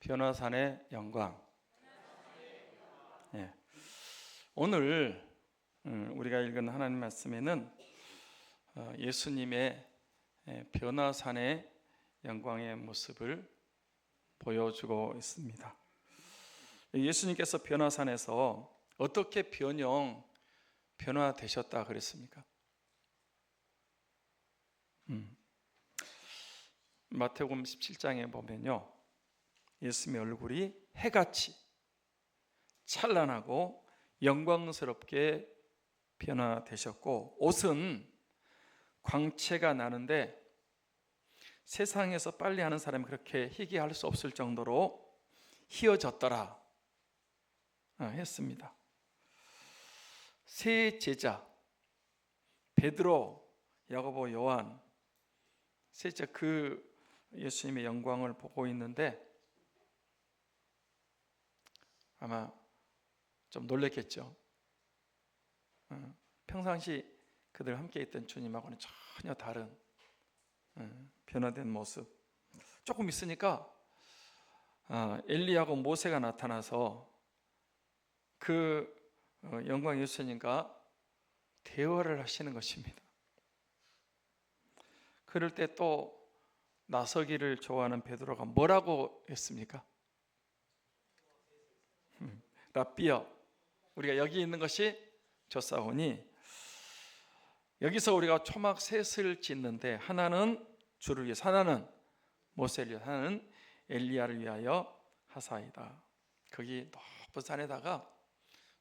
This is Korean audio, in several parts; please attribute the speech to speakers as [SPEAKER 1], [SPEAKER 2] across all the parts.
[SPEAKER 1] 변화산의 영광. 예. 오늘 우리가 읽은 하나님 말씀에는 예수님의 변화산의 영광의 모습을 보여주고 있습니다. 예수님께서 변화산에서 어떻게 변화되셨다 그랬습니까? 마태복음 17장에 보면요, 예수님의 얼굴이 해같이 찬란하고 영광스럽게 변화되셨고, 옷은 광채가 나는데 세상에서 빨리 하는 사람이 그렇게 희귀할 수 없을 정도로 희어졌더라 했습니다. 세 제자 베드로, 야고보, 요한 세 제자 그 예수님의 영광을 보고 있는데 아마 좀 놀랬겠죠. 평상시 그들 함께 있던 주님하고는 전혀 다른 변화된 모습. 조금 있으니까 엘리야하고 모세가 나타나서 그 영광 예수님과 대화를 하시는 것입니다. 그럴 때 또 나서기를 좋아하는 베드로가 뭐라고 했습니까? 랍비여, 우리가 여기 있는 것이 좋사오니, 여기서 우리가 초막 셋을 짓는데 하나는 주를 위해서, 하나는 모세를 위해서, 하나는 엘리야를 위하여 하사이다. 거기 높은 산에다가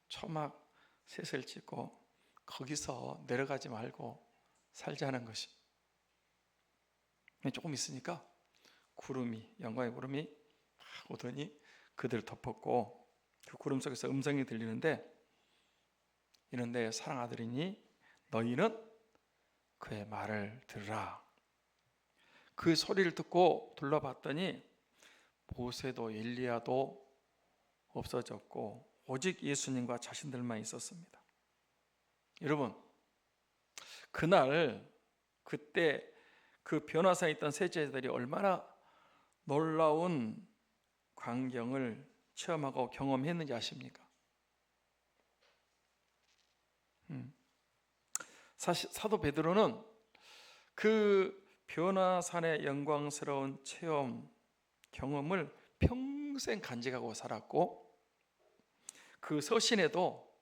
[SPEAKER 1] 초막 셋을 짓고 거기서 내려가지 말고 살자는 것이. 조금 있으니까 영광의 구름이 막 오더니 그들을 덮었고, 그 구름 속에서 음성이 들리는데, 이는 내 사랑아들이니 너희는 그의 말을 들으라. 그 소리를 듣고 둘러봤더니 모세도 엘리야도 없어졌고 오직 예수님과 자신들만 있었습니다. 여러분, 그때 그 변화산에 있던 세 제자들이 얼마나 놀라운 광경을 체험하고 경험했는지 아십니까? 사실 사도 베드로는 그 변화산의 영광스러운 체험, 경험을 평생 간직하고 살았고, 그 서신에도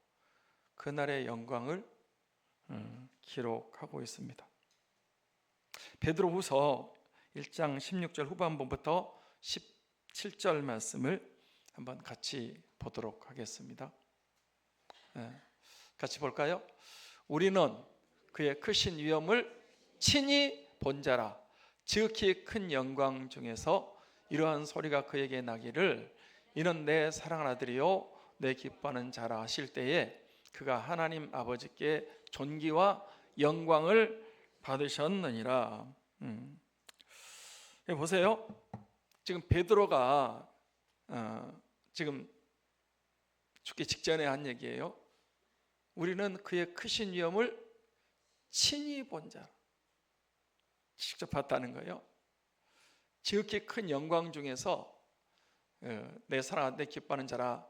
[SPEAKER 1] 그날의 영광을 기록하고 있습니다. 베드로후서 1장 16절 후반부부터 17절 말씀을 한번 같이 보도록 하겠습니다. 같이 볼까요? 우리는 그의 크신 위엄을 친히 본 자라. 지극히 큰 영광 중에서 이러한 소리가 그에게 나기를, 이는 내 사랑하는 아들이요 내 기뻐하는 자라 하실 때에 그가 하나님 아버지께 존귀와 영광을 받으셨느니라. 보세요. 지금 베드로가 지금 죽기 직전에 한 얘기예요. 우리는 그의 크신 위엄을 친히 본 자, 직접 봤다는 거예요. 지극히 큰 영광 중에서 내 사랑, 내 기뻐하는 자라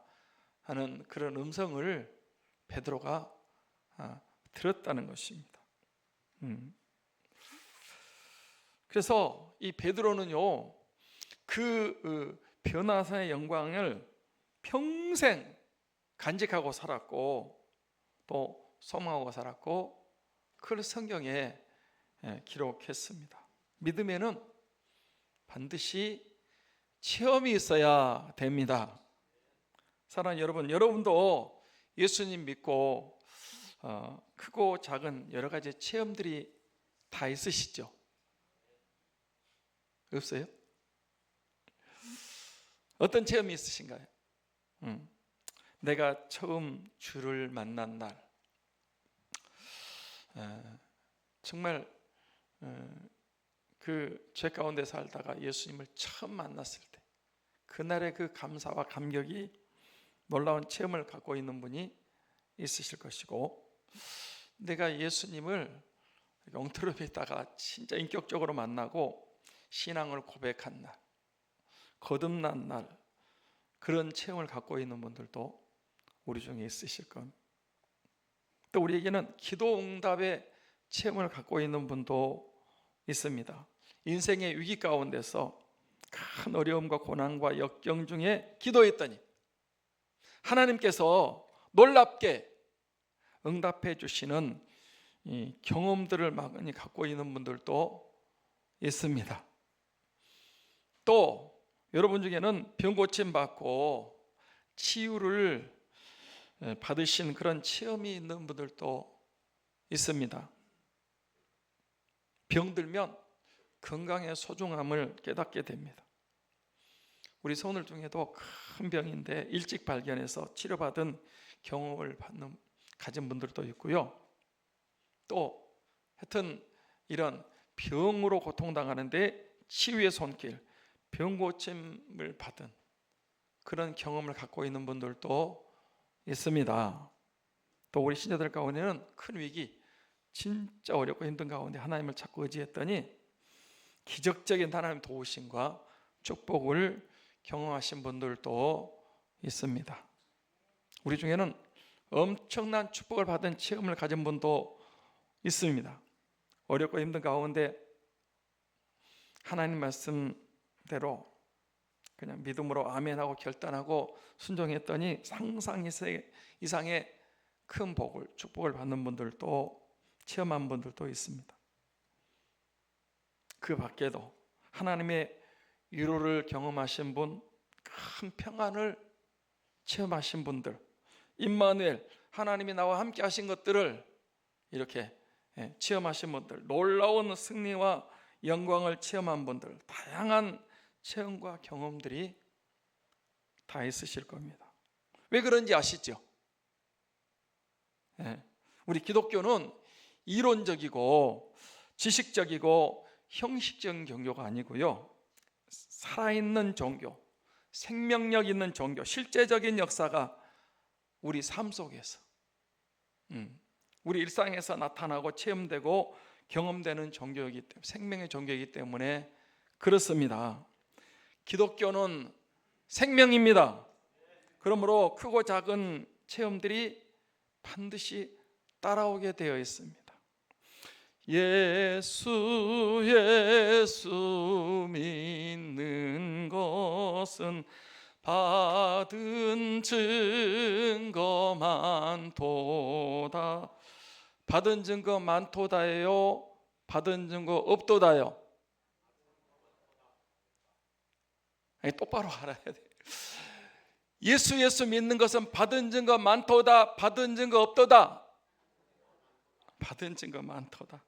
[SPEAKER 1] 하는 그런 음성을 베드로가 들었다는 것입니다. 그래서 이 베드로는요, 그 변화산의 영광을 평생 간직하고 살았고 또 소망하고 살았고, 그걸 성경에 기록했습니다. 믿음에는 반드시 체험이 있어야 됩니다. 사랑하는 여러분, 여러분도 예수님 믿고 크고 작은 여러 가지 체험들이 다 있으시죠? 없어요? 어떤 체험이 있으신가요? 내가 처음 주를 만난 날, 정말 그 죄 가운데 살다가 예수님을 처음 만났을 때 그날의 그 감사와 감격이 놀라운 체험을 갖고 있는 분이 있으실 것이고, 내가 예수님을 엉터리 있다가 진짜 인격적으로 만나고 신앙을 고백한 날, 거듭난 날, 그런 체험을 갖고 있는 분들도 우리 중에 있으실 겁니다. 또 우리에게는 기도 응답의 체험을 갖고 있는 분도 있습니다. 인생의 위기 가운데서 큰 어려움과 고난과 역경 중에 기도했더니 하나님께서 놀랍게 응답해 주시는 이 경험들을 많이 갖고 있는 분들도 있습니다. 또 여러분 중에는 병 고침 받고 치유를 받으신 그런 체험이 있는 분들도 있습니다. 병들면 건강의 소중함을 깨닫게 됩니다. 우리 성도들 중에도 큰 병인데 일찍 발견해서 치료받은 경험을 가진 분들도 있고요. 또 하여튼 이런 병으로 고통당하는데 치유의 손길, 병 고침을 받은 그런 경험을 갖고 있는 분들도 있습니다. 또 우리 신자들 가운데는 큰 위기, 진짜 어렵고 힘든 가운데 하나님을 찾고 의지했더니 기적적인 하나님 도우심과 축복을 경험하신 분들도 있습니다. 우리 중에는 엄청난 축복을 받은 체험을 가진 분도 있습니다. 어렵고 힘든 가운데 하나님 말씀대로 그냥 믿음으로 아멘하고 결단하고 순종했더니 상상 이상의 큰 복을, 축복을 받는 분들도, 체험한 분들도 있습니다. 그 밖에도 하나님의 위로를 경험하신 분, 큰 평안을 체험하신 분들, 임마누엘, 하나님이 나와 함께 하신 것들을 이렇게 체험하신 분들, 놀라운 승리와 영광을 체험한 분들, 다양한 체험과 경험들이 다 있으실 겁니다. 왜 그런지 아시죠? 우리 기독교는 이론적이고 지식적이고 형식적인 종교가 아니고요, 살아있는 종교, 생명력 있는 종교, 실제적인 역사가 우리 삶 속에서 우리 일상에서 나타나고 체험되고 경험되는 종교이기 때문에, 생명의 종교이기 때문에 그렇습니다. 기독교는 생명입니다. 그러므로 크고 작은 체험들이 반드시 따라오게 되어 있습니다. 예수 예수 믿는 것은 받은 증거 많도다. 받은 증거 많도다예요? 받은 증거 없도다요? 아니, 똑바로 알아야 돼. 예수 예수 믿는 것은 받은 증거 많도다, 받은 증거 없도다? 받은 증거 많도다.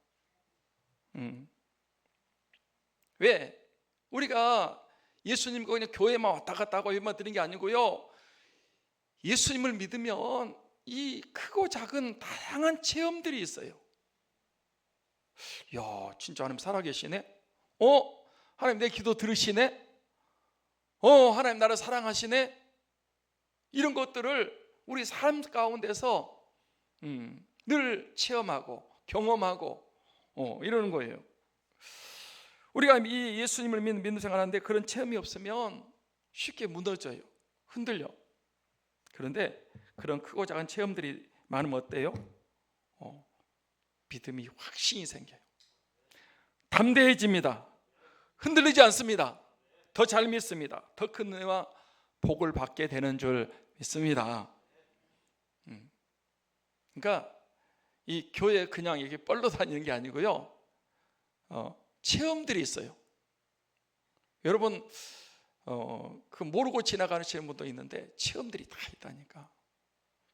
[SPEAKER 1] 왜? 우리가 예수님과 그냥 교회만 왔다 갔다 하고 이만 드는 게 아니고요, 예수님을 믿으면 이 크고 작은 다양한 체험들이 있어요. 야, 진짜 하나님 살아계시네? 하나님 내 기도 들으시네? 하나님 나를 사랑하시네? 이런 것들을 우리 삶 가운데서 늘 체험하고 경험하고 이러는 거예요. 우리가 이 예수님을 믿는 생활하는데 그런 체험이 없으면 쉽게 무너져요. 흔들려. 그런데 그런 크고 작은 체험들이 많으면 어때요? 믿음이 확신이 생겨요. 담대해집니다. 흔들리지 않습니다. 더 잘 믿습니다. 더 큰 은혜와 복을 받게 되는 줄 믿습니다. 그러니까 이 교회 그냥 이렇게 뻘로 다니는 게 아니고요, 체험들이 있어요. 여러분 그 모르고 지나가시는 분도 있는데 체험들이 다 있다니까.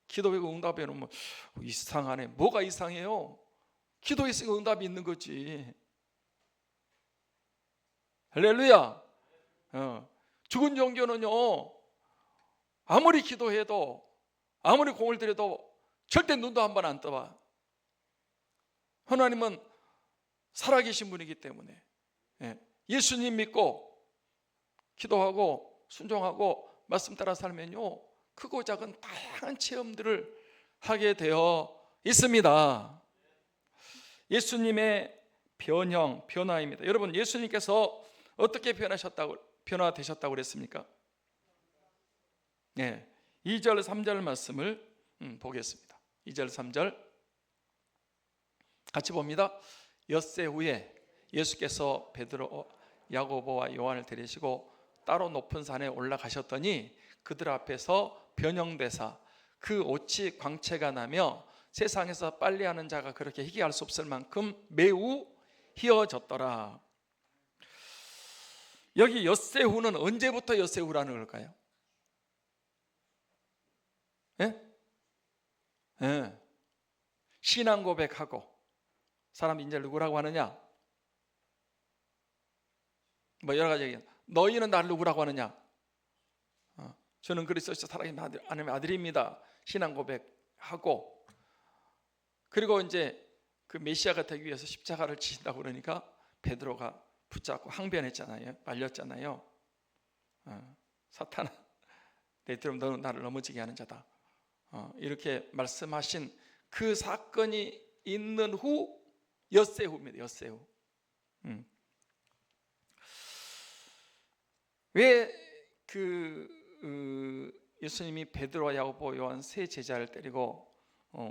[SPEAKER 1] 기도하고 응답해 놓으면 이상하네. 뭐가 이상해요? 기도했으니까 응답이 있는 거지. 할렐루야. 죽은 종교는요, 아무리 기도해도 아무리 공을 들여도 절대 눈도 한 번 안 떠봐. 하나님은 살아계신 분이기 때문에 예수님 믿고 기도하고 순종하고 말씀 따라 살면요, 크고 작은 다양한 체험들을 하게 되어 있습니다. 예수님의 변화입니다. 여러분, 예수님께서 어떻게 변화되셨다고 그랬습니까? 네, 2절 3절 말씀을 보겠습니다. 2절 3절 같이 봅니다. 엿새 후에 예수께서 베드로, 야고보와 요한을 데리시고 따로 높은 산에 올라가셨더니 그들 앞에서 변형되사 그 옷이 광채가 나며 세상에서 빨래하는 자가 그렇게 희귀할 수 없을 만큼 매우 희어졌더라. 여기 엿새 후는 언제부터 엿새 후라는 걸까요? 예? 예. 신앙 고백하고 사람이 이제 누구라고 하느냐? 뭐 여러 가지 얘기해요. 너희는 나를 누구라고 하느냐? 저는 그리스도께서 살아계신 하나님의 아들입니다. 신앙 고백하고, 그리고 이제 그 메시아가 되기 위해서 십자가를 지신다고 그러니까 베드로가 붙잡고 항변했잖아요. 말렸잖아요. 사탄아, 내 뒤로 너는 나를 넘어지게 하는 자다. 이렇게 말씀하신 그 사건이 있는 후 엿새 후입니다. 엿새 후. 왜 예수님이 베드로와 야고보, 요한 세 제자를 데리고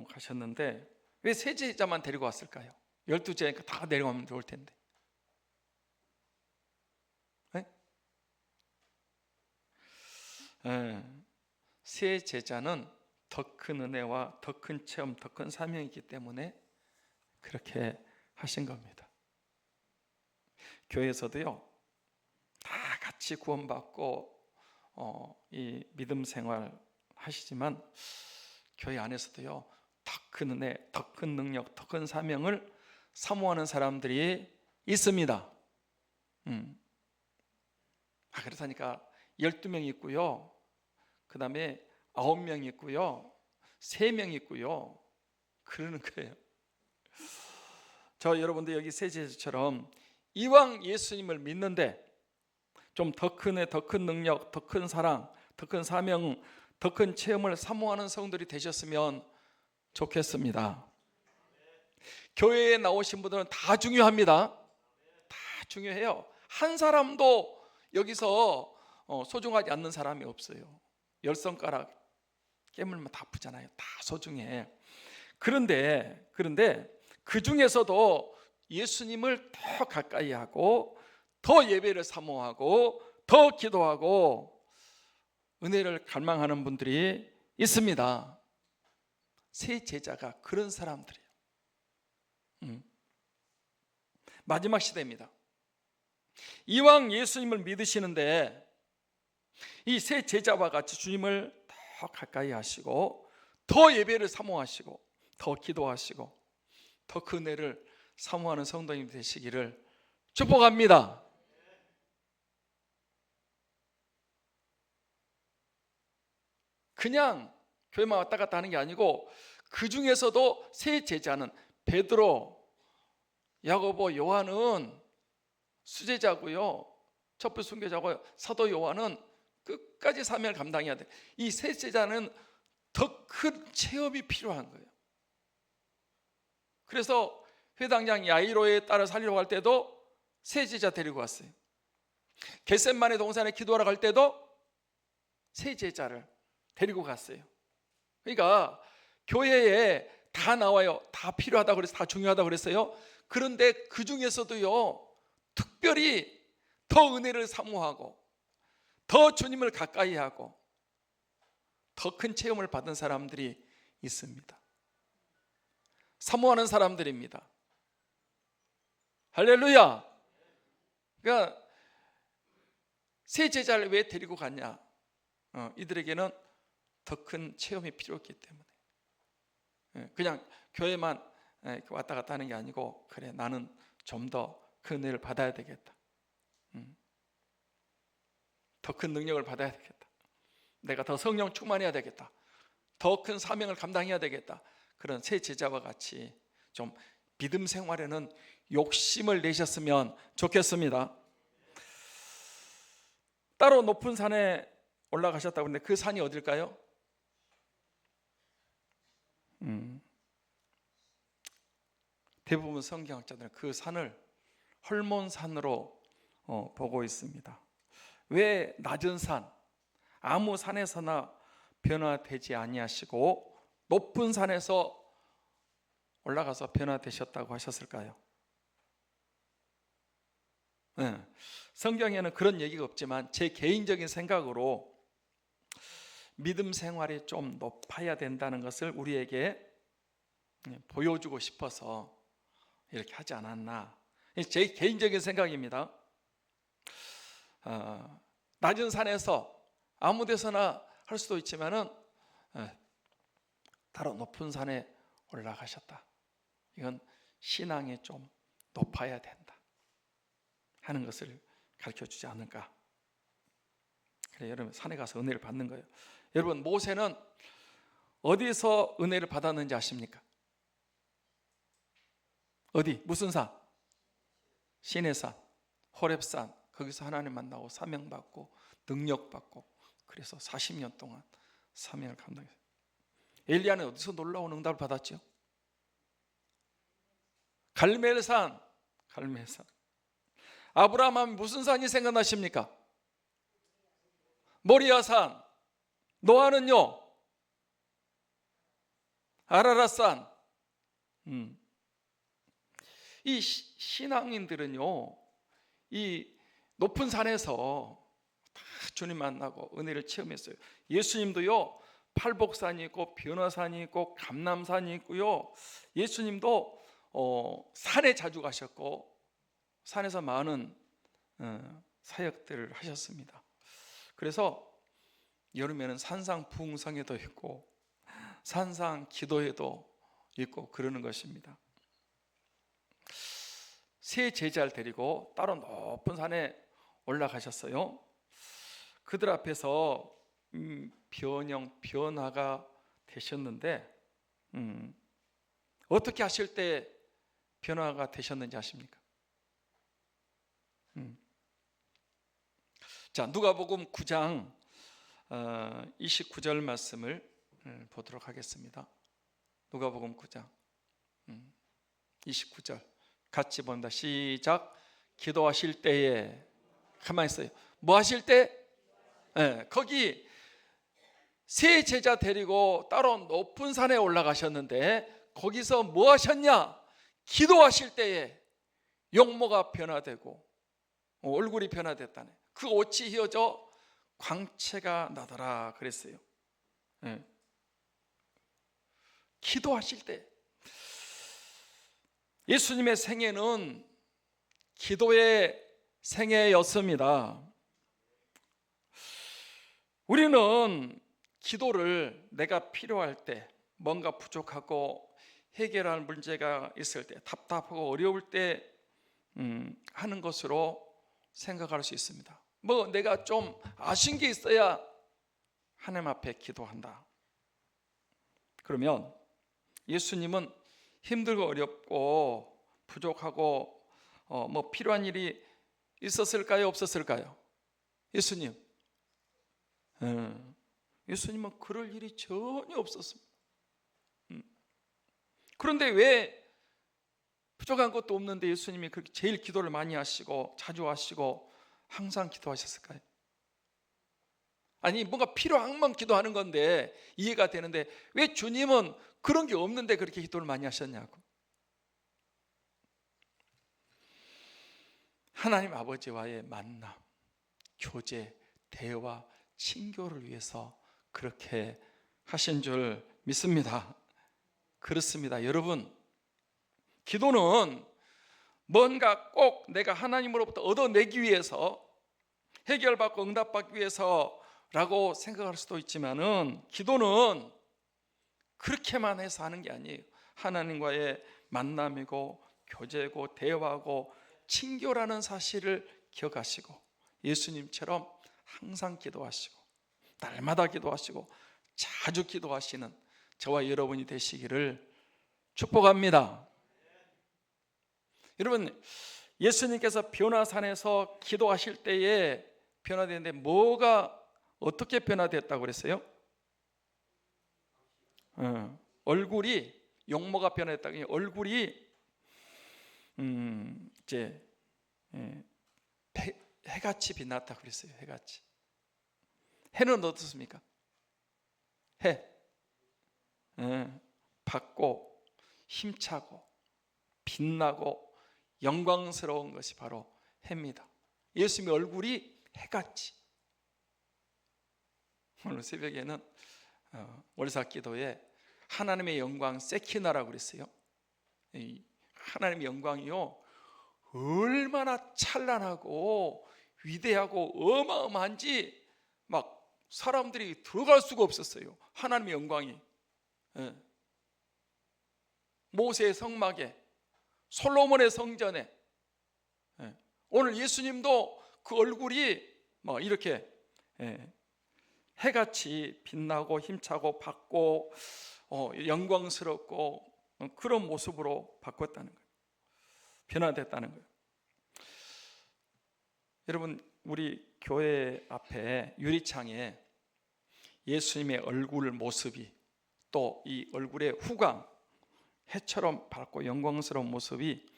[SPEAKER 1] 가셨는데 왜 세 제자만 데리고 왔을까요? 12제니까 다 내려가면 좋을 텐데. 네? 세 제자는 더 큰 은혜와 더 큰 체험, 더 큰 사명이 있기 때문에 그렇게 하신 겁니다. 교회에서도요, 다 같이 구원받고 이 믿음 생활 하시지만 교회 안에서도요, 더 큰 은혜, 더 큰 능력, 더 큰 사명을 사모하는 사람들이 있습니다. 그렇다니까 12명 있고요, 그 다음에 9명 있고요, 3명 있고요, 그러는 거예요. 저 여러분들 여기 세제처럼 이왕 예수님을 믿는데 좀 더 큰 애, 더 큰 능력, 더 큰 사랑, 더 큰 사명, 더 큰 체험을 사모하는 성도들이 되셨으면 좋겠습니다. 교회에 나오신 분들은 다 중요합니다. 다 중요해요. 한 사람도 여기서 소중하지 않는 사람이 없어요. 10손가락 깨물면 다 아프잖아요. 다 소중해. 그런데 그 중에서도 예수님을 더 가까이 하고 더 예배를 사모하고 더 기도하고 은혜를 갈망하는 분들이 있습니다. 세 제자가 그런 사람들이에요. 마지막 시대입니다. 이왕 예수님을 믿으시는데 이 세 제자와 같이 주님을 더 가까이 하시고 더 예배를 사모하시고 더 기도하시고 더 그 은혜를 사모하는 성도님 되시기를 축복합니다. 그냥 교회만 왔다 갔다 하는 게 아니고 그 중에서도 세 제자는 베드로, 야고보, 요한은 수제자고요, 촛불 순교자고요, 사도 요한은 끝까지 사명을 감당해야 돼. 이 세 제자는 더 큰 체험이 필요한 거예요. 그래서 회당장 야이로의 딸을 살리러 갈 때도 세 제자 데리고 왔어요. 겟셋마네 동산에 기도하러 갈 때도 세 제자를 데리고 갔어요. 그러니까 교회에 다 나와요. 다 필요하다고 그래서 다 중요하다고 그랬어요. 그런데 그 중에서도요, 특별히 더 은혜를 사모하고 더 주님을 가까이 하고 더 큰 체험을 받은 사람들이 있습니다. 사모하는 사람들입니다. 할렐루야. 그러니까 세 제자를 왜 데리고 갔냐? 이들에게는 더 큰 체험이 필요했기 때문에. 그냥 교회만 왔다 갔다 하는 게 아니고, 그래, 나는 좀 더 큰 은혜를 받아야 되겠다, 더 큰 능력을 받아야 되겠다, 내가 더 성령 충만해야 되겠다, 더 큰 사명을 감당해야 되겠다. 그런 세 제자와 같이 좀 믿음 생활에는 욕심을 내셨으면 좋겠습니다. 따로 높은 산에 올라가셨다고 하는데 그 산이 어딜까요? 대부분 성경학자들은 그 산을 헐몬산으로 보고 있습니다. 왜 낮은 산, 아무 산에서나 변화되지 아니하시고 높은 산에서 올라가서 변화되셨다고 하셨을까요? 네. 성경에는 그런 얘기가 없지만 제 개인적인 생각으로 믿음 생활이 좀 높아야 된다는 것을 우리에게 보여주고 싶어서 이렇게 하지 않았나. 제 개인적인 생각입니다. 낮은 산에서 아무 데서나 할 수도 있지만은 다른 높은 산에 올라가셨다. 이건 신앙이 좀 높아야 된다 하는 것을 가르쳐주지 않을까. 그래, 여러분 산에 가서 은혜를 받는 거예요. 여러분 모세는 어디서 은혜를 받았는지 아십니까? 어디? 무슨 산? 시내산, 호렙산. 거기서 하나님 만나고 사명받고 능력받고 그래서 40년 동안 사명을 감당했어요. 엘리야는 어디서 놀라운 응답을 받았죠? 갈멜산. 아브라함 하면 무슨 산이 생각나십니까? 모리아산. 노아는요? 아라랏산. 이 신앙인들은요, 이 높은 산에서 다 주님 만나고 은혜를 체험했어요. 예수님도요, 팔복산이 있고 변화산이 있고 감람산이 있고요. 예수님도 산에 자주 가셨고 산에서 많은 사역들을 하셨습니다. 그래서 여름에는 산상 부흥성에도 있고 산상 기도회도 있고 그러는 것입니다. 세 제자를 데리고 따로 높은 산에 올라가셨어요. 그들 앞에서 변화가 되셨는데 어떻게 하실 때 변화가 되셨는지 아십니까? 자, 누가복음 9장 29절 말씀을 보도록 하겠습니다. 누가복음 9장 29절 같이 본다. 시작. 기도하실 때에, 가만히 있어요. 뭐 하실 때? 거기 세 제자 데리고 따로 높은 산에 올라가셨는데 거기서 뭐 하셨냐? 기도하실 때에 용모가 변화되고 얼굴이 변화됐다네. 그 옷이 휘어져 광채가 나더라 그랬어요. 기도하실 때, 예수님의 생애는 기도의 생애였습니다. 우리는 기도를 내가 필요할 때, 뭔가 부족하고 해결할 문제가 있을 때, 답답하고 어려울 때 하는 것으로 생각할 수 있습니다. 뭐 내가 좀 아쉬운 게 있어야 하나님 앞에 기도한다. 그러면 예수님은 힘들고 어렵고 부족하고 뭐 필요한 일이 있었을까요? 없었을까요? 예수님은 그럴 일이 전혀 없었습니다. 그런데 왜 부족한 것도 없는데 예수님이 그렇게 제일 기도를 많이 하시고 자주 하시고 항상 기도하셨을까요? 아니 뭔가 필요한 것만 기도하는 건데 이해가 되는데 왜 주님은 그런 게 없는데 그렇게 기도를 많이 하셨냐고. 하나님 아버지와의 만남, 교제, 대화, 친교를 위해서 그렇게 하신 줄 믿습니다. 그렇습니다. 여러분, 기도는 뭔가 꼭 내가 하나님으로부터 얻어내기 위해서, 해결받고 응답받기 위해서라고 생각할 수도 있지만은 기도는 그렇게만 해서 하는 게 아니에요. 하나님과의 만남이고 교제고 대화고 친교라는 사실을 기억하시고 예수님처럼 항상 기도하시고 날마다 기도하시고 자주 기도하시는 저와 여러분이 되시기를 축복합니다. 여러분, 예수님께서 변화산에서 기도하실 때에 변화되는데 뭐가 어떻게 변화됐다고 그랬어요? 얼굴이, 용모가 변화됐다. 얼굴이 이제 해같이 빛났다 그랬어요. 해는 어떻습니까? 해. 밝고 힘차고 빛나고 영광스러운 것이 바로 해입니다. 예수님의 얼굴이 해같이. 오늘 새벽에는 월삭 기도에 하나님의 영광 세키나라고 그랬어요. 이 하나님의 영광이요 얼마나 찬란하고 위대하고 어마어마한지 막 사람들이 들어갈 수가 없었어요. 하나님의 영광이. 모세의 성막에, 솔로몬의 성전에, 오늘 예수님도 그 얼굴이 막 이렇게 해같이 빛나고 힘차고 밝고 영광스럽고 그런 모습으로 바꿨다는 거예요. 변화됐다는 거예요. 여러분, 우리 교회 앞에 유리창에 예수님의 얼굴 모습이, 또 이 얼굴의 후광, 해처럼 밝고 영광스러운 모습이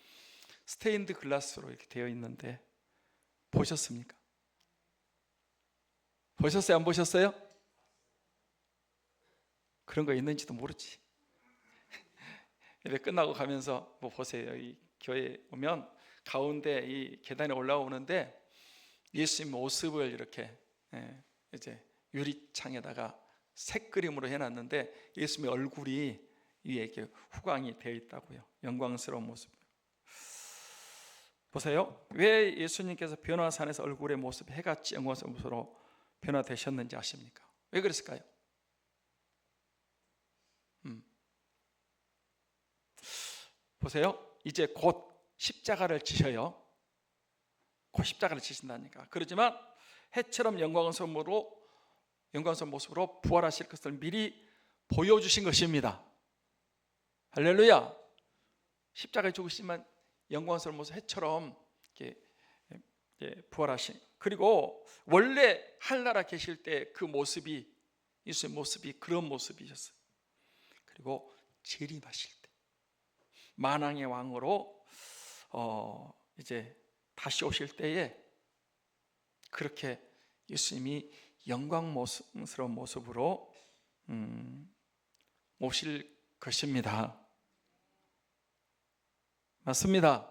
[SPEAKER 1] 스테인드 글라스로 이렇게 되어 있는데 보셨습니까? 보셨어요? 안 보셨어요? 그런 거 있는지도 모르지. 예배 끝나고 가면서 뭐 보세요. 이 교회 오면 가운데 이 계단에 올라오는데 예수님 모습을 이렇게 이제 유리창에다가 색 그림으로 해놨는데 예수님의 얼굴이 위에 이렇게 후광이 되어 있다고요. 영광스러운 모습. 보세요. 왜 예수님께서 변화산에서 얼굴의 모습이 해같이 영광스러운 모습으로 변화되셨는지 아십니까? 왜 그랬을까요? 보세요. 이제 곧 십자가를 지셔요. 곧 십자가를 지신다니까. 그러지만 해처럼 영광스러운 모습으로 부활하실 것을 미리 보여주신 것입니다. 할렐루야. 십자가에 죽으시면 영광스러운 모습, 해처럼 이렇게 부활하신, 그리고 원래 하늘나라 계실 때 그 모습이, 예수의 모습이 그런 모습이셨어요. 그리고 재림하실 때 만왕의 왕으로 이제 다시 오실 때에 그렇게 예수님이 영광스러운 모습으로 오실 것입니다. 맞습니다.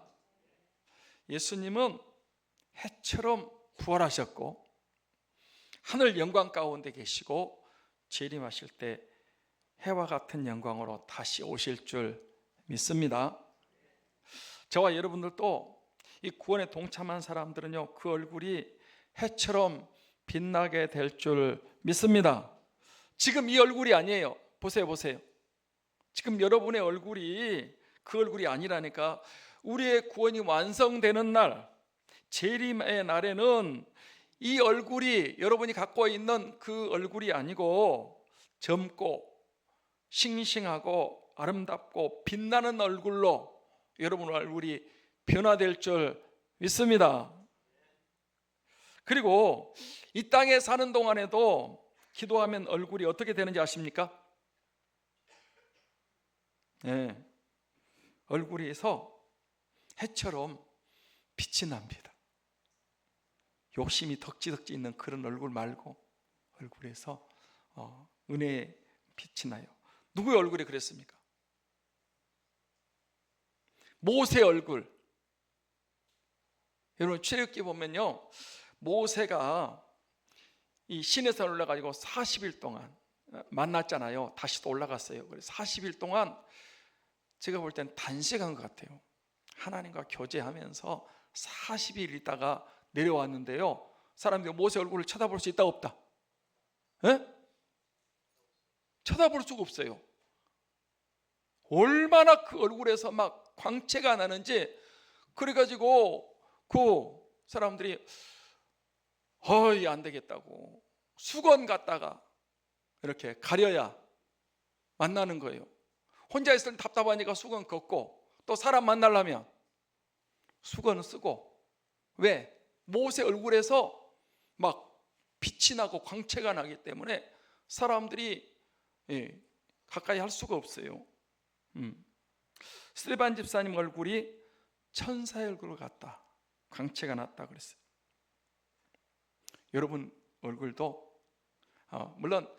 [SPEAKER 1] 예수님은 해처럼 부활하셨고 하늘 영광 가운데 계시고 재림하실 때 해와 같은 영광으로 다시 오실 줄 믿습니다. 저와 여러분들도 이 구원에 동참한 사람들은요, 그 얼굴이 해처럼 빛나게 될 줄 믿습니다. 지금 이 얼굴이 아니에요. 보세요. 지금 여러분의 얼굴이 그 얼굴이 아니라니까. 우리의 구원이 완성되는 날, 재림의 날에는 이 얼굴이, 여러분이 갖고 있는 그 얼굴이 아니고 젊고 싱싱하고 아름답고 빛나는 얼굴로 여러분 얼굴이 변화될 줄 믿습니다. 그리고 이 땅에 사는 동안에도 기도하면 얼굴이 어떻게 되는지 아십니까? 얼굴에서 해처럼 빛이 납니다. 욕심이 덕지덕지 있는 그런 얼굴 말고 얼굴에서 은혜의 빛이 나요. 누구의 얼굴이 그랬습니까? 모세 얼굴. 여러분 출애굽기 보면요, 모세가 이 시내산 올라가지고 40일 동안 만났잖아요. 다시 또 올라갔어요. 그래서 40일 동안 제가 볼 땐 단식한 것 같아요. 하나님과 교제하면서 40일 있다가 내려왔는데요, 사람들이 모세 얼굴을 쳐다볼 수 있다 없다? 쳐다볼 수가 없어요. 얼마나 그 얼굴에서 막 광채가 나는지. 그래가지고 그 사람들이 안 되겠다고 수건 갖다가 이렇게 가려야 만나는 거예요. 혼자 있을 때 답답하니까 수건 걷고, 또 사람 만나려면 수건을 쓰고. 왜? 모세 얼굴에서 막 빛이 나고 광채가 나기 때문에 사람들이 가까이 할 수가 없어요. 스데반 집사님 얼굴이 천사의 얼굴 같다, 광채가 났다 그랬어요. 여러분 얼굴도 물론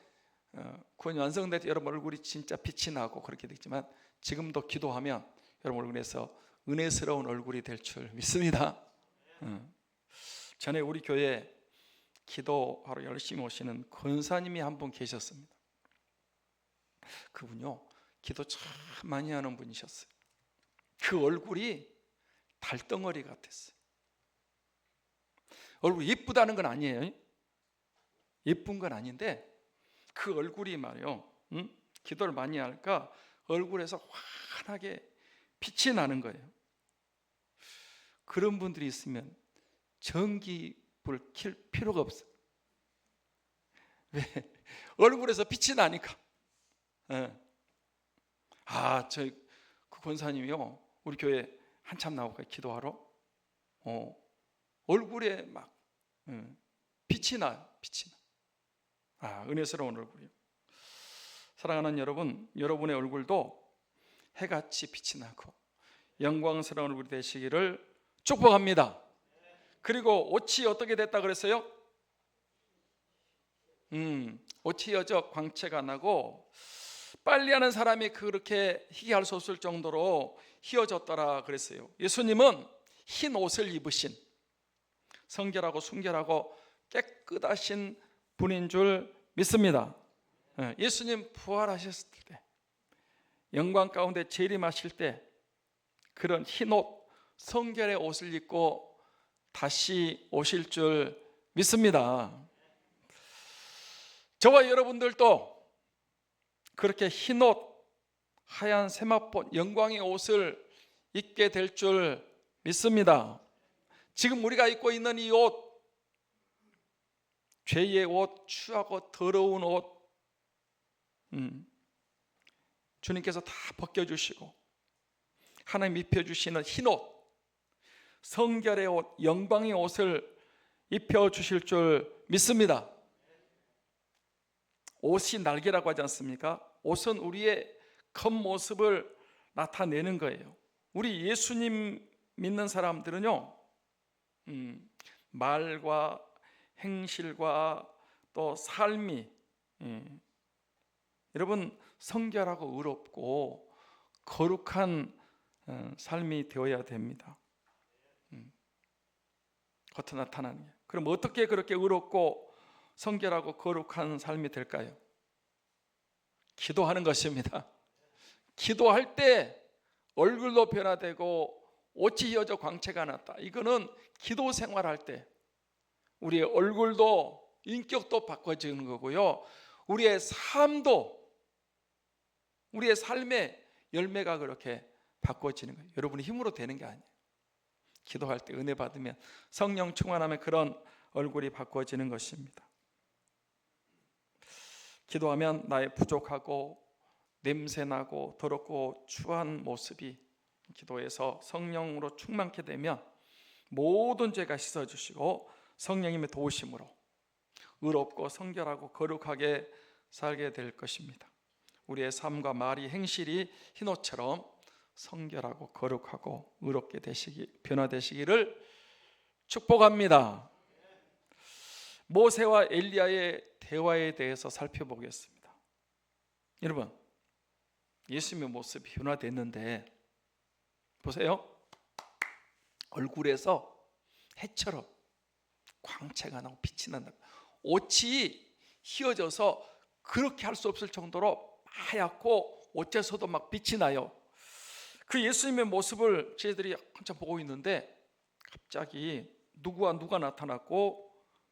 [SPEAKER 1] 구원이 완성될 때 여러분 얼굴이 진짜 빛이 나고 그렇게 되지만 지금도 기도하면 여러분 얼굴에서 은혜스러운 얼굴이 될 줄 믿습니다. 전에 우리 교회에 기도하러 열심히 오시는 권사님이 한 분 계셨습니다. 그분요 기도 참 많이 하는 분이셨어요. 그 얼굴이 달덩어리 같았어요. 얼굴이 예쁘다는 건 아니에요. 예쁜 건 아닌데 그 얼굴이 말이요 기도를 많이 하니까 얼굴에서 환하게 빛이 나는 거예요. 그런 분들이 있으면 전기불 켤 필요가 없어요. 왜? 얼굴에서 빛이 나니까. 저 그 권사님이요 우리 교회 한참 나오고 기도하러 얼굴에 막 빛이 나요. 빛이 나. 은혜스러운 얼굴이요. 사랑하는 여러분, 여러분의 얼굴도 해같이 빛이 나고 영광스러운 얼굴이 되시기를 축복합니다. 그리고 옷이 어떻게 됐다 그랬어요? 옷이 휘어져 광채가 나고 빨리하는 사람이 그렇게 희귀할 수 없을 정도로 휘어졌더라 그랬어요. 예수님은 흰 옷을 입으신 성결하고 순결하고 깨끗하신 분인 줄 믿습니다. 예수님 부활하셨을 때 영광 가운데 재림하실 때 그런 흰 옷 성결의 옷을 입고 다시 오실 줄 믿습니다. 저와 여러분들도 그렇게 흰 옷, 하얀 세마포, 영광의 옷을 입게 될 줄 믿습니다. 지금 우리가 입고 있는 이 옷, 죄의 옷, 추하고 더러운 옷, 주님께서 다 벗겨주시고 하나님 입혀주시는 흰 옷, 성결의 옷, 영광의 옷을 입혀주실 줄 믿습니다. 옷이 날개라고 하지 않습니까? 옷은 우리의 겉모습을 나타내는 거예요. 우리 예수님 믿는 사람들은요 말과 행실과 또 삶이 여러분 성결하고 의롭고 거룩한 삶이 되어야 됩니다. 겉에 나타나는 게. 그럼 어떻게 그렇게 의롭고 성결하고 거룩한 삶이 될까요? 기도하는 것입니다. 기도할 때 얼굴도 변화되고 옷이 휘어져 광채가 났다. 이거는 기도 생활할 때 우리의 얼굴도 인격도 바꿔지는 거고요. 우리의 삶도 우리의 삶의 열매가 그렇게 바꿔지는 거예요. 여러분이 힘으로 되는 게 아니에요. 기도할 때 은혜 받으면 성령 충만하면 그런 얼굴이 바꿔지는 것입니다. 기도하면 나의 부족하고 냄새나고 더럽고 추한 모습이 기도에서 성령으로 충만케 되면 모든 죄가 씻어주시고 성령님의 도우심으로 의롭고 성결하고 거룩하게 살게 될 것입니다. 우리의 삶과 말이 행실이 흰옷처럼 성결하고 거룩하고 의롭게 변화되시기를 축복합니다. 모세와 엘리야의 대화에 대해서 살펴보겠습니다. 여러분, 예수님의 모습이 변화됐는데 보세요. 얼굴에서 해처럼 광채가 나고 빛이 난다. 옷이 휘어져서 그렇게 할 수 없을 정도로 하얗고 어째서도 막 빛이 나요. 그 예수님의 모습을 저희들이 한참 보고 있는데 갑자기 누구와 누가 나타났고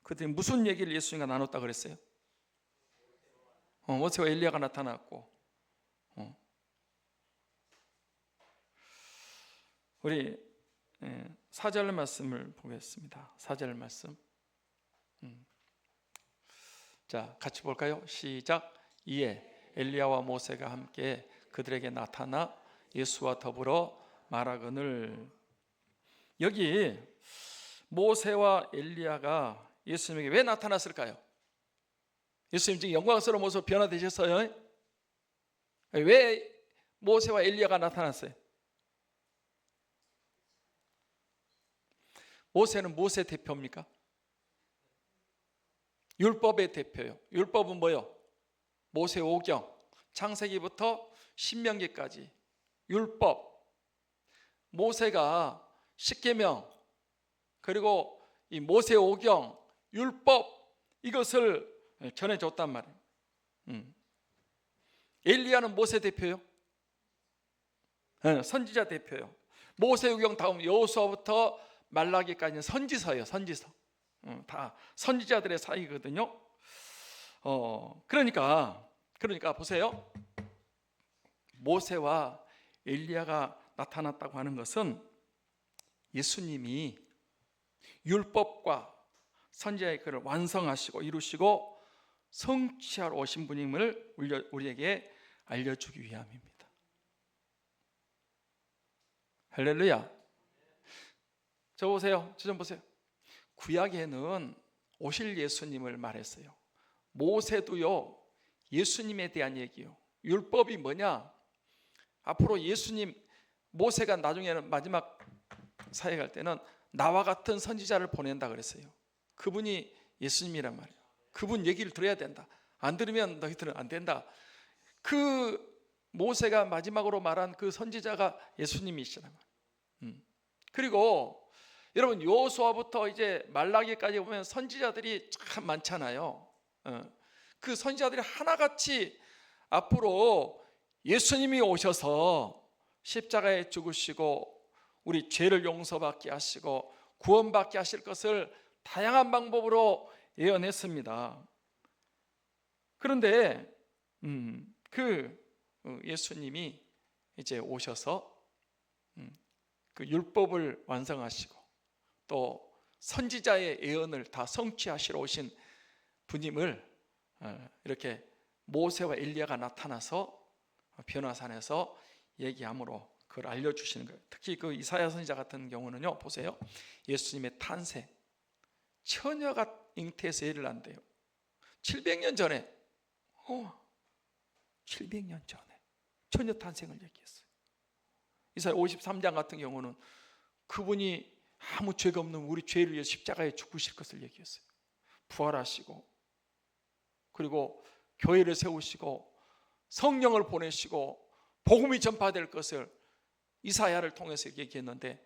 [SPEAKER 1] 그들이 무슨 얘기를 예수님과 나눴다 그랬어요? 모세와 엘리야가 나타났고 우리 4절 말씀을 보겠습니다. 4절 말씀. 자, 같이 볼까요? 시작. 이에 엘리야와 모세가 함께 그들에게 나타나 예수와 더불어 말하거늘. 여기 모세와 엘리야가 예수님에게 왜 나타났을까요? 예수님 지금 영광스러운 모습으로 변화되셨어요. 왜 모세와 엘리야가 나타났어요? 모세는 무엇의 대표입니까? 율법의 대표요. 율법은 뭐요? 모세오경, 창세기부터 신명기까지 율법. 모세가 십계명 그리고 이 모세오경, 율법 이것을 전해줬단 말이에요. 엘리야는 모세 대표요. 선지자 대표요. 모세오경 다음 여호수아부터 말라기까지는 선지서예요. 선지서. 다 선지자들의 사이거든요. 그러니까 보세요. 모세와 엘리야가 나타났다고 하는 것은 예수님이 율법과 선지자의 글을 완성하시고 이루시고 성취하러 오신 분임을 우리에게 알려주기 위함입니다. 할렐루야. 저 보세요. 저 좀 보세요. 구약에는 오실 예수님을 말했어요. 모세도요, 예수님에 대한 얘기요. 율법이 뭐냐? 앞으로 예수님, 모세가 나중에는 마지막 사회 갈 때는 나와 같은 선지자를 보낸다 그랬어요. 그분이 예수님이란 말이에요. 그분 얘기를 들어야 된다. 안 들으면 너희들은 안 된다. 그 모세가 마지막으로 말한 그 선지자가 예수님이시란 말이에요. 그리고 여러분 여호수아부터 이제 말라기까지 보면 선지자들이 참 많잖아요. 그 선지자들이 하나같이 앞으로 예수님이 오셔서 십자가에 죽으시고 우리 죄를 용서받게 하시고 구원받게 하실 것을 다양한 방법으로 예언했습니다. 그런데 예수님이 이제 오셔서 그 율법을 완성하시고 또 선지자의 예언을 다 성취하시러 오신 분임을 이렇게 모세와 엘리야가 나타나서 변화산에서 얘기함으로 그걸 알려주시는 거예요. 특히 그 이사야 선지자 같은 경우는요, 보세요. 예수님의 탄생, 처녀가 잉태해서 애를 낳는데요. 700년 전에 700년 전에 처녀 탄생을 얘기했어요. 이사야 53장 같은 경우는 그분이 아무 죄가 없는 우리 죄를 위해 십자가에 죽으실 것을 얘기했어요. 부활하시고 그리고 교회를 세우시고 성령을 보내시고 복음이 전파될 것을 이사야를 통해서 얘기했는데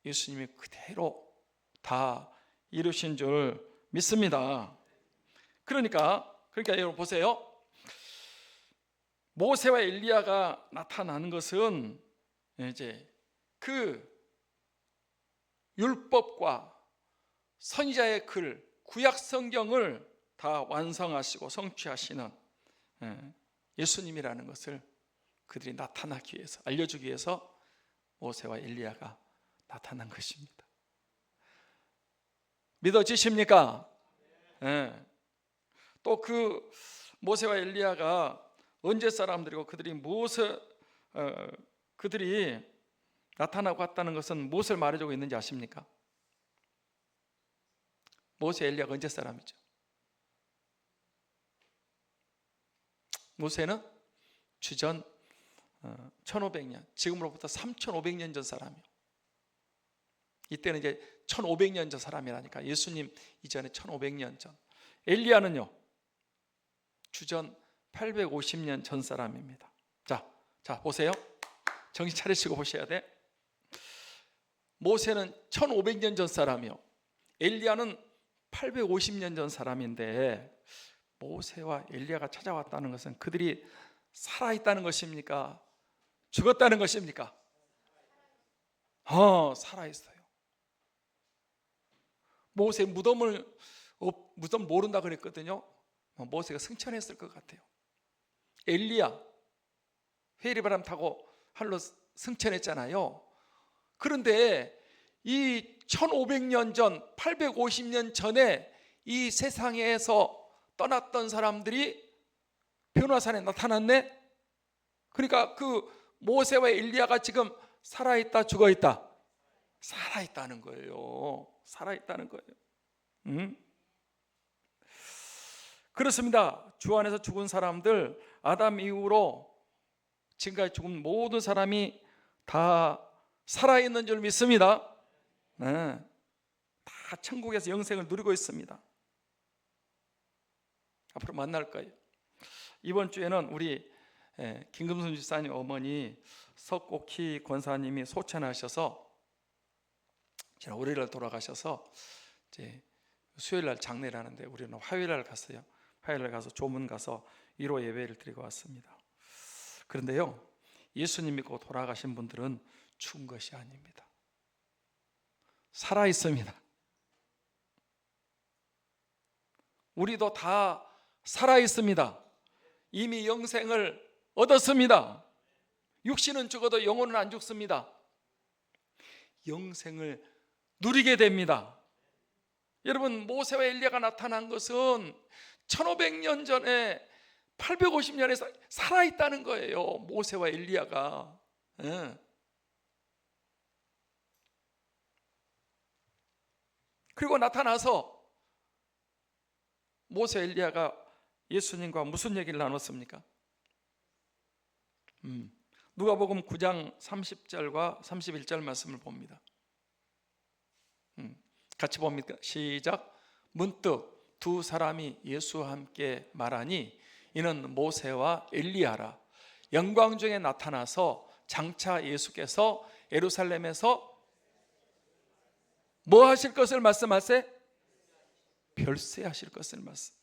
[SPEAKER 1] 예수님이 그대로 다 이루신 줄 믿습니다. 그러니까 여러분 보세요. 모세와 엘리야가 나타나는 것은 이제 그 율법과 선지자의 글, 구약 성경을 다 완성하시고 성취하시는 예수님이라는 것을 그들이 나타나기 위해서, 알려주기 위해서 모세와 엘리야가 나타난 것입니다. 믿어지십니까? 네. 또 그 모세와 엘리야가 언제 사람들이고 그들이 나타나고 갔다는 것은 무엇을 말해주고 있는지 아십니까? 모세 엘리야가 언제 사람이죠? 모세는 주전 1500년, 지금으로부터 3500년 전 사람이요. 이때는 이제 1500년 전 사람이라니까. 예수님 이전에 1500년 전. 엘리야는요, 주전 850년 전 사람입니다. 자 보세요. 정신 차리시고 보셔야 돼. 모세는 1500년 전 사람이요, 엘리야는 850년 전 사람인데 모세와 엘리야가 찾아왔다는 것은 그들이 살아있다는 것입니까? 죽었다는 것입니까? 살아있어요. 모세 무덤 모른다 그랬거든요. 모세가 승천했을 것 같아요. 엘리야 회리바람 타고 하늘로 승천했잖아요. 그런데 이 1500년 전, 850년 전에 이 세상에서 떠났던 사람들이 변화산에 나타났네. 그러니까 그 모세와 엘리야가 지금 살아있다, 죽어있다? 살아있다는 거예요. 살아있다는 거예요. 그렇습니다. 주 안에서 죽은 사람들, 아담 이후로 지금까지 죽은 모든 사람이 다 살아있는 줄 믿습니다. 네. 다 천국에서 영생을 누리고 있습니다. 앞으로 만날 거예요. 이번 주에는 우리 김금순 집사님 어머니 석옥희 권사님이 소천하셔서 지난 월요일날 돌아가셔서 이제 수요일날 장례를 하는데 우리는 화요일날 갔어요. 화요일날 가서 조문 가서 1호 예배를 드리고 왔습니다. 그런데요, 예수님 믿고 돌아가신 분들은 죽은 것이 아닙니다. 살아 있습니다. 우리도 다 살아 있습니다. 이미 영생을 얻었습니다. 육신은 죽어도 영혼은 안 죽습니다. 영생을 누리게 됩니다. 여러분, 모세와 엘리야가 나타난 것은 1500년 전에 850년에 살아있다는 거예요. 모세와 엘리야가. 그리고 나타나서 모세 엘리야가 예수님과 무슨 얘기를 나눴습니까? 누가복음 9장 30절과 31절 말씀을 봅니다. 같이 봅니까? 시작. 문득 두 사람이 예수와 함께 말하니 이는 모세와 엘리야라. 영광 중에 나타나서 장차 예수께서 예루살렘에서 뭐 하실 것을 말씀하세? 별세하실 것을 말씀.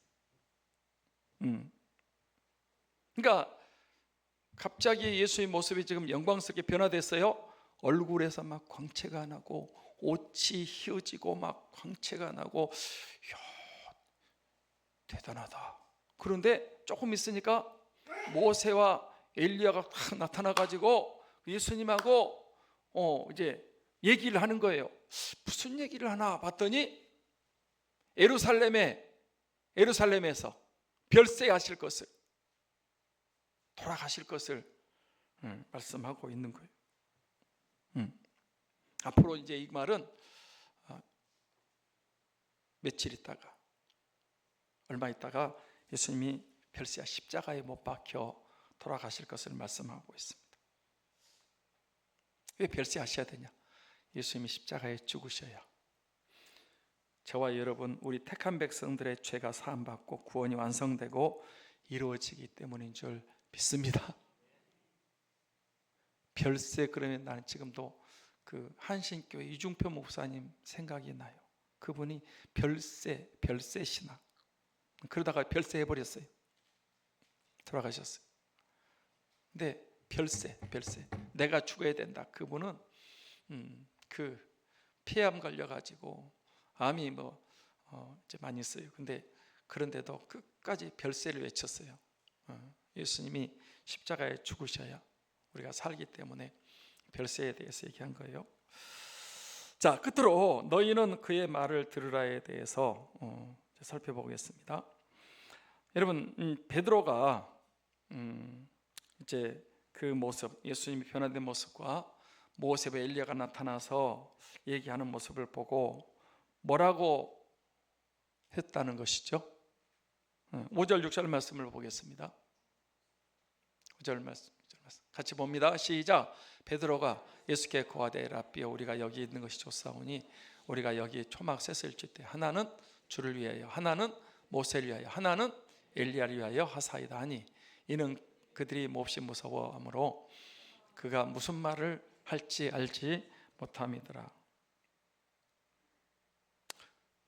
[SPEAKER 1] 그러니까 갑자기 예수의 모습이 지금 영광스럽게 변화됐어요. 얼굴에서 막 광채가 나고 옷이 휘어지고 막 광채가 나고, 이야, 대단하다. 그런데 조금 있으니까 모세와 엘리야가 딱 나타나가지고 예수님하고 이제 얘기를 하는 거예요. 무슨 얘기를 하나 봤더니 예루살렘에서 별세하실 것을, 돌아가실 것을 말씀하고 있는 거예요. 앞으로 이제 이 말은 며칠 있다가, 얼마 있다가 예수님이 별세야 십자가에 못 박혀 돌아가실 것을 말씀하고 있습니다. 왜 별세하셔야 되냐? 예수님이 십자가에 죽으셔야 저와 여러분, 우리 택한 백성들의 죄가 사함받고 구원이 완성되고 이루어지기 때문인 줄 믿습니다. 별세, 그러면 나는 지금도 그 한신교회 이중표 목사님 생각이 나요. 그분이 별세 신앙, 그러다가 별세 해버렸어요. 돌아가셨어요. 근데 별세 내가 죽어야 된다. 그분은 그 폐암 걸려가지고 암이 이제 많이 있어요. 근데 그런데도 끝까지 별세를 외쳤어요. 예수님이 십자가에 죽으셔야 우리가 살기 때문에 별세에 대해서 얘기한 거예요. 자, 끝으로 너희는 그의 말을 들으라에 대해서 살펴보겠습니다. 여러분, 베드로가 이제 그 모습, 예수님이 변화된 모습과 모세와 엘리야가 나타나서 얘기하는 모습을 보고 뭐라고 했다는 것이죠? 5절 6절 말씀을 보겠습니다. 5절 말씀 같이 봅니다. 시작. 베드로가 예수께 고하되 라삐여, 우리가 여기 있는 것이 좋사오니 우리가 여기 초막 셋을 짓되 하나는 주를 위하여, 하나는 모세를 위하여, 하나는 엘리야를 위하여 하사이다 하니 이는 그들이 몹시 무서워하므로 그가 무슨 말을 할지 알지 못함이더라.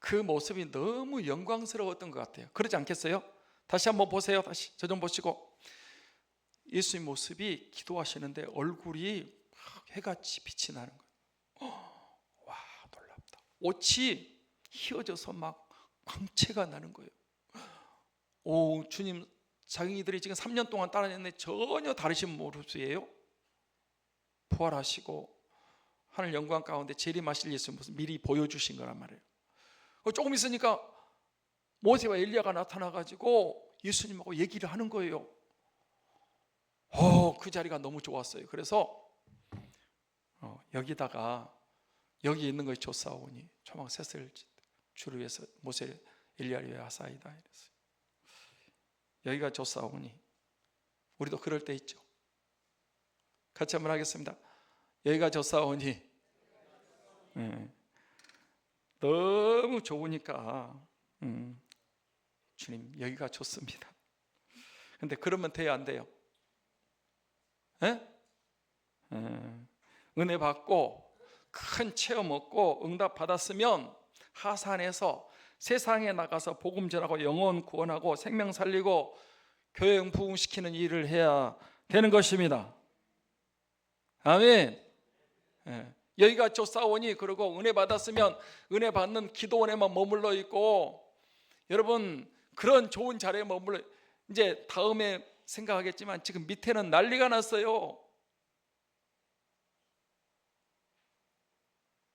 [SPEAKER 1] 그 모습이 너무 영광스러웠던 것 같아요. 그러지 않겠어요? 다시 한번 보세요. 다시 저 좀 보시고, 예수님 모습이 기도하시는데 얼굴이 해같이 빛이 나는 거예요. 와, 놀랍다. 옷이 휘어져서 막 광채가 나는 거예요. 오, 주님, 자기들이 지금 3년 동안 따라했는데 전혀 다르신 모습이에요. 부활하시고 하늘 영광 가운데 재림하실 예수님 모습 미리 보여주신 거란 말이에요. 조금 있으니까 모세와 엘리야가 나타나가지고 예수님하고 얘기를 하는 거예요. 그 자리가 너무 좋았어요. 그래서 여기다가 여기 있는 것이 좋사오니 초막 셋을 주를 위해서 모세 엘리야를 위하여 하사이다 이랬어요. 여기가 좋사오니, 우리도 그럴 때 있죠. 같이 한번 하겠습니다. 여기가 좋사오니. 너무 좋으니까 주님 여기가 좋습니다. 근데 그러면 돼야 안 돼요? 에? 은혜 받고 큰 체험 얻고 응답 받았으면 하산해서 세상에 나가서 복음 전하고 영혼 구원하고 생명 살리고 교회 부흥시키는 일을 해야 되는 것입니다. 아멘. 여기가 좋사오니 그러고 은혜 받았으면 은혜 받는 기도원에만 머물러 있고, 여러분 그런 좋은 자리에 머물러, 이제 다음에 생각하겠지만 지금 밑에는 난리가 났어요.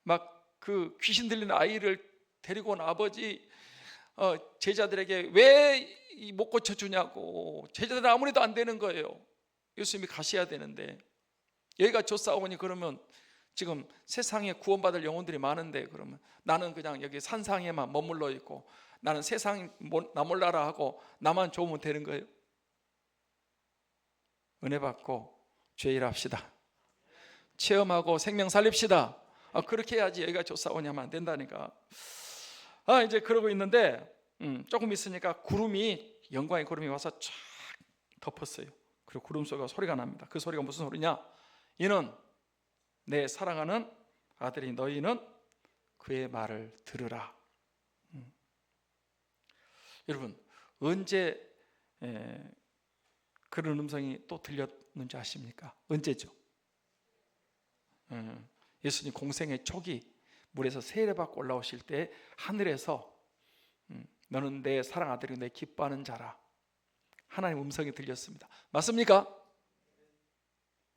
[SPEAKER 1] 막 그 귀신 들린 아이를 데리고 온 아버지 제자들에게 왜 못 고쳐주냐고. 제자들은 아무래도 안 되는 거예요. 예수님이 가셔야 되는데. 여기가 좋사오니 그러면 지금 세상에 구원받을 영혼들이 많은데, 그러면 나는 그냥 여기 산상에만 머물러 있고 나는 세상 나 몰라라 하고 나만 좋으면 되는 거예요? 은혜 받고 죄 일합시다. 체험하고 생명 살립시다. 그렇게 해야지 여기가 좋사오니 하면 안 된다니까. 이제 그러고 있는데 조금 있으니까 영광의 구름이 와서 쫙 덮었어요. 그리고 구름 속에 소리가 납니다. 그 소리가 무슨 소리냐? 이는 내 사랑하는 아들이 너희는 그의 말을 들으라. 여러분 언제 그런 음성이 또 들렸는지 아십니까? 언제죠? 예수님 공생의 초기 물에서 세례받고 올라오실 때 하늘에서 너는 내 사랑 아들이 내 기뻐하는 자라, 하나님 음성이 들렸습니다. 맞습니까?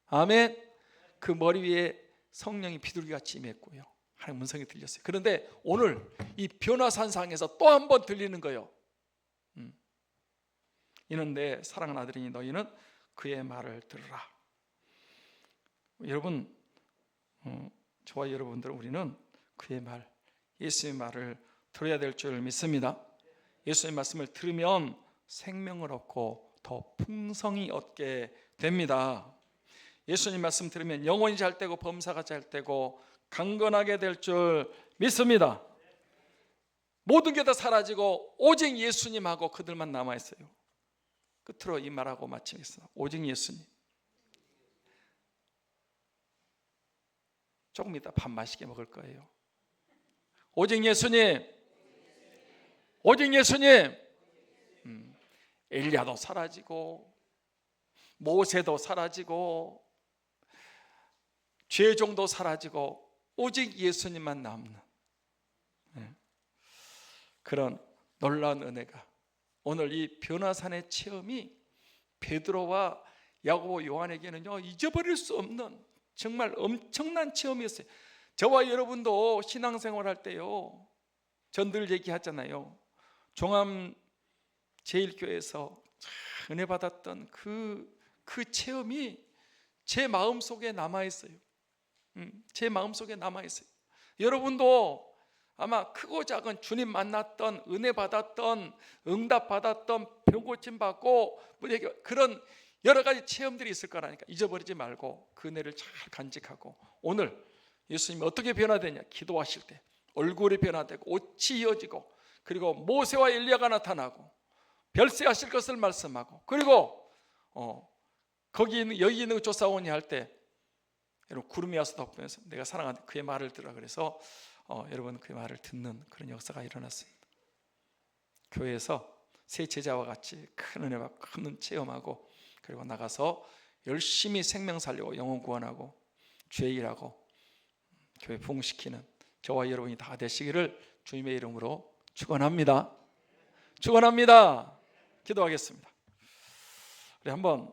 [SPEAKER 1] 아멘. 그 머리 위에 성령이 비둘기같이 임했고요, 하나님 음성이 들렸어요. 그런데 오늘 이 변화산상에서 또 한 번 들리는 거예요. 이는 내 사랑하는 아들이니 너희는 그의 말을 들으라. 여러분 저와 여러분들, 우리는 그의 말, 예수님의 말을 들어야 될 줄 믿습니다. 예수님의 말씀을 들으면 생명을 얻고 더 풍성히 얻게 됩니다. 예수님 말씀 들으면 영혼이 잘 되고 범사가 잘 되고 강건하게 될 줄 믿습니다. 모든 게 다 사라지고 오직 예수님하고 그들만 남아있어요. 끝으로 이 말하고 마치겠습니다. 오직 예수님. 조금 이따 밥 맛있게 먹을 거예요. 오직 예수님. 오직 예수님. 엘리야도 사라지고 모세도 사라지고 죄종도 사라지고 오직 예수님만 남는 그런 놀라운 은혜가, 오늘 이 변화산의 체험이 베드로와 야고보 요한에게는요 잊어버릴 수 없는 정말 엄청난 체험이었어요. 저와 여러분도 신앙생활 할 때요, 전 늘 얘기하잖아요. 종암제일교회에서 은혜 받았던 그 체험이 제 마음속에 남아있어요. 제 마음속에 남아있어요. 여러분도 아마 크고 작은 주님 만났던, 은혜 받았던, 응답 받았던, 병 고침 받고 그런 여러 가지 체험들이 있을 거라니까. 잊어버리지 말고 그 은혜를 잘 간직하고, 오늘 예수님이 어떻게 변화되냐, 기도하실 때 얼굴이 변화되고 옷이 이어지고, 그리고 모세와 엘리야가 나타나고 별세하실 것을 말씀하고, 그리고 여기 있는 조사원이 할 때 여러분 구름이 와서 덮으면서 내가 사랑하는 그의 말을 들으라 그래서 여러분 그의 말을 듣는 그런 역사가 일어났습니다. 교회에서 새 제자와 같이 큰 은혜 받고 큰 체험하고, 그리고 나가서 열심히 생명 살리고 영혼 구원하고 죄 일하고 교회 부흥시키는 저와 여러분이 다 되시기를 주님의 이름으로 축원합니다. 축원합니다. 기도하겠습니다. 우리 한번